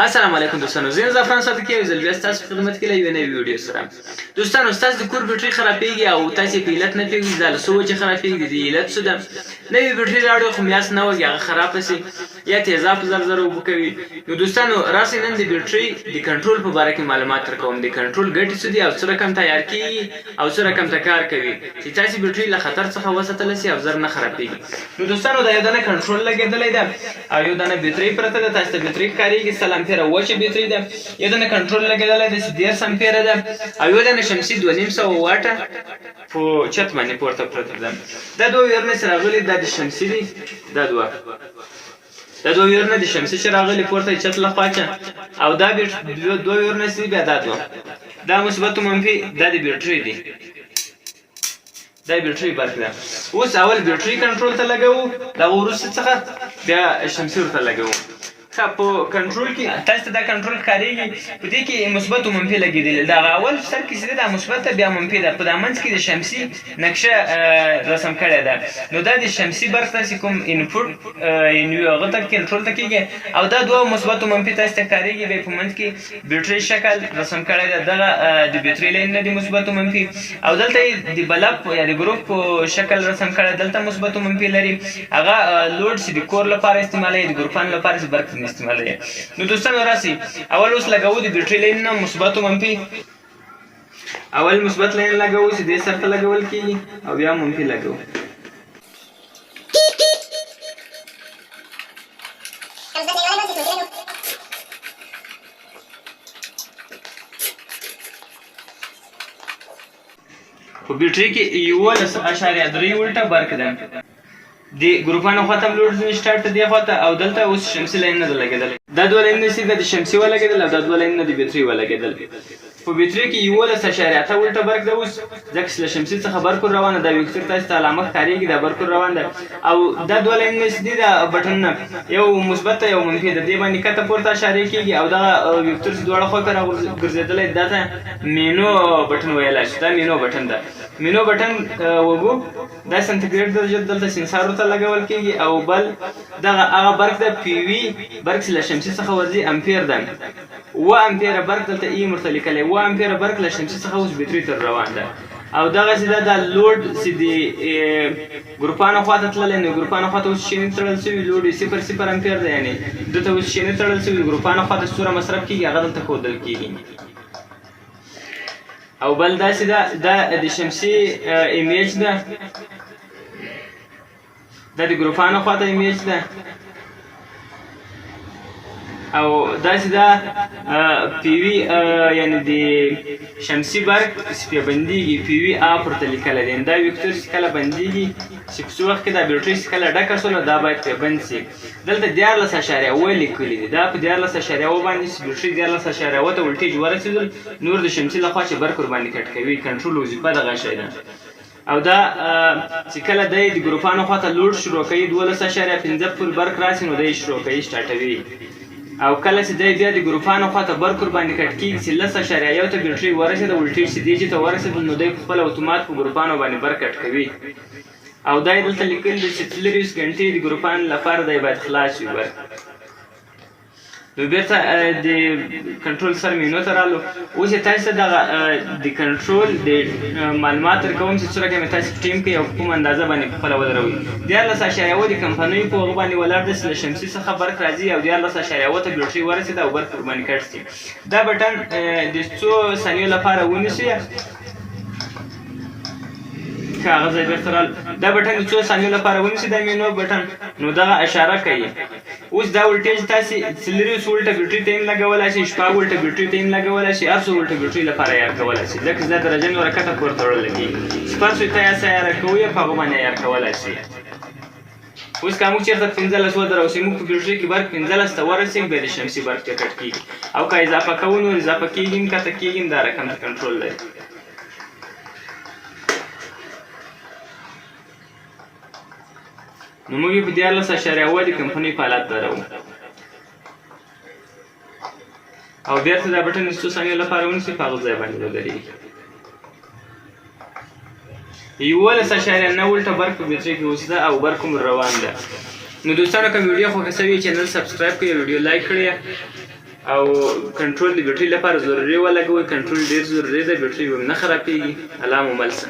السلام علیکم دوستانو، زه زعفران صادقی یو ځل بیا ستاسو په خدمت کې له یوې نوې ویډیو سره. دوستانو، ستاسو د کور بیټرۍ خرابېږي او تاسې په علت نه پوهېږئ دا له څه وجې خرابېږي، د دې علت څه ده. نوې بیټرۍ راوړئ خو میاشت نه وږي هغه خرابه شي یا تیزاب زر زر اوبه کوي. نو دوستانو راسئ نن د بیټرۍ د کنټرول په باره کې معلومات درکوم. د کنټرول ګټې څه دي او څه رقم تیار کېږي او څه رقم ته کار کوي چې تاسې بیټرۍ له خطر څخه وساتلی شي او زر نه خرابېږي. نو دوستانو دا یو دانه کنټرول لګېدلی ده او یو دانه بیټرۍ پرته ده. تاسو ته بیټرۍ ښکارېږي 100 امپیره وچه بیټرۍ ده. یو دانه کنټرول لګېدلی ده چې 10 امپیره ده او یو دانه شمسي 2500 واټه په چت باندې پورته پرته ده. دا دوه ویرونه چې راغلي دا د شمسي دي. دا دوه ویرونه د شمسي چې راغلي پورته چت له خوا او دا دوه ویرونه چې بیا دا دوه دا مثبت او منفي دا د بیټرۍ دي. دا بیټرۍ برق ده. اوس اول بیټرۍ کنټرول ته لګوو، دا وروسته څخه بیا شمسي ورته لګوو. ښه په کنټرول کې تاسو ته دا کنټرول ښکارېږي، په دې کې مثبت او منفي لګېدلي. د هغه اول سر کې چې ده دا مثبت ده بیا منفي ده. په دا منځ کې د شمسي نقشه رسم کړې ده. نو دا د شمسي برق ته چې کوم انپوټ هغه ته کنټرول ته کېږي او دا دوه مثبت او منفي تاسو ته ښکارېږي. بیا په منځ کې بیټرۍ شکل رسم کړی ده. دغه د بیټرۍ لاین نه دي مثبت او منفي او دلته یې د بلب یا د ګروپ په شکل رسم کړی. دلته مثبت او منفي لري. هغه لوډ چې د کور لپاره استعمالوي، د ګروپانو لپاره چې برق استعمالوي. نو دوستانو راسئ اول اوس لګوو د بیټرۍ لاین نه مثبت او منفي. اول مثبت لاین لګوو چې دې سر ته لګول کېږي او بیا منفي لګوو. په بیټرۍ کې 11.3 وولټه برق ده. د ګروپانو خواته هم لوډ ځینې سټارټ دی خواته او دلته اوس شمسي لاین نه ده لګېدلی. دا دوه لاینونه چې ده د شمسي ولګېدل او دا دوه لاینونه د بیټرۍ ولګېدل. په بیټرۍ کې 11.8 وولټه برق ده اوس، ځکه چې له شمسي څخه برق ور روانه ده. ویکتور تاسو ته علامه ښکارېږي دا برق ور روان ده او دا دوه لاینونه چې دي دا بټنونه یو مثبت ده یو منفي ده. دې باندې کته پورته اشارې کېږي او دغه ویکتور چې دواړه خوا ته راګرځېدلی دا ته مینو بټن ویلی شي. دا مینو بټن ده. مینو بټن وګو دا سنټیګریډ درجه دلته سینسار ورته لګول کېږي او بل دغه هغه برق ده پی وي برق چې له شمسي څخه ورځي امپیر ده. 7 امپیره برق دلته ای ورته لیکلی. 7 امپیره برق له شمسي څخه اوس بیټرۍ ته روان ده او دغسې ده دا لوډ چې د ګروپانو خواته تللی. نو ګروپانو خواته اوس شینې تړل شوي. لوډ یې 0 امپیر ده، یعنې دلته اوس شینې تړل شوي. ګروپانو خواته څومره مصرف کېږي هغه دلته ښودل کېږي. او بل داسې ده دا د شمسي ایمیج ده. دا د ګروپانو خواته ایمیج ده او داسې ده پی وي یعنې د شمسي برق چې پرې بندېږي پی وي آف ورته لیکلی دی. دا ویکتور چې کله بندېږي چې په څه وخت کې دا بیټرۍ چې کله ډکه شوله دا باید پرې بند شي. دلته 14.7 لیکلي دي. دا په 14.7 باندې چې بیټرۍ 14.7 ته ولټیج ورسېدل نور د شمسي لخوا چې برق ورباندې کټ کوي. کنټرول وظیفه دغه شی ده. او دا چې کله دی د ګروپانو خواته لوډ شروع کوي 12.5 پورې برق راسي نو دی شروع کوي سټارټوي. او کله چې دی بیا د ګروپانو خواته برق ورباندې کټ کېږي چې 10.1 ته بیټرۍ ورسېده ولټیج چې دې ته ورسېدل نو دی په خپل اتومات په ګروپانو باندې برق کټ کوي. او دا یې دلته لیکلي دي چې 40 ګنټې د ګروپانو لپاره دی باید خلاص وي برق. نو بیرته د کنټرول سر مینو ته رالو. اوس یې تاسو ته دغه د کنټرول د معلومات درکوم چې څومره مې تاسو ټیم کوي او کوم اندازه باندې په خپله ودروئ. 14.7 د کمپنیو په هغه باندې ولاړ ده چې له شمسي څخه برق راځي او 14.7 ته بیټرۍ ورسېده او برق ورباندې کټ شي. دا بټن د څو ثانیو لپاره ونیسئ. هغه ځای بیرته رالو. دا بټن د څو ثانیو لپاره ونیسئ. دا مینو بټن نو دغه اشاره کوي. اوس دا ولټیج تاسې 40 وولټه بیټرۍ ته هم لګولی شئ، 6 وولټه بیټرۍ ته هم لګولی شئ، هر څو وولټه بیټرۍ لپاره عیار کولی شئ. ځکه چې دا درجه نوره کټه پورته وړلی کېږي. 0 ته یاسې عیاره کوئ په هغه باندې عیار کولی شئ. اوس که موږ چېرته 15 ودروسئ موږ په بیټرۍ کې برق 15 ته ورسېږي بیا د شمسي برق پرې کټ کېږي او که اضافه کوو نو اضافه کېږي هم کته کېږي هم دا رقم ته کنټرول دی. نو موږ یې په 14.7 د کمپنۍ په حالت درو او بیرته دا بټن څو ثانیو لپاره ونیسئ په هغه ځای باندې ودرېږي. 11.9 وولټه برق په بیټرۍ کې اوس ده او برق هم روان ده. نو دوستانو که ویډیو خوښه شوې چینل سبسکرایب کړئ، ویډیو لایک کړئ او کنټرول د بیټرۍ لپاره ضروري ولګوئ. کنټرول ډېر ضروري دی، بیټرۍ به نه خرابېږي. الله مو مل شه.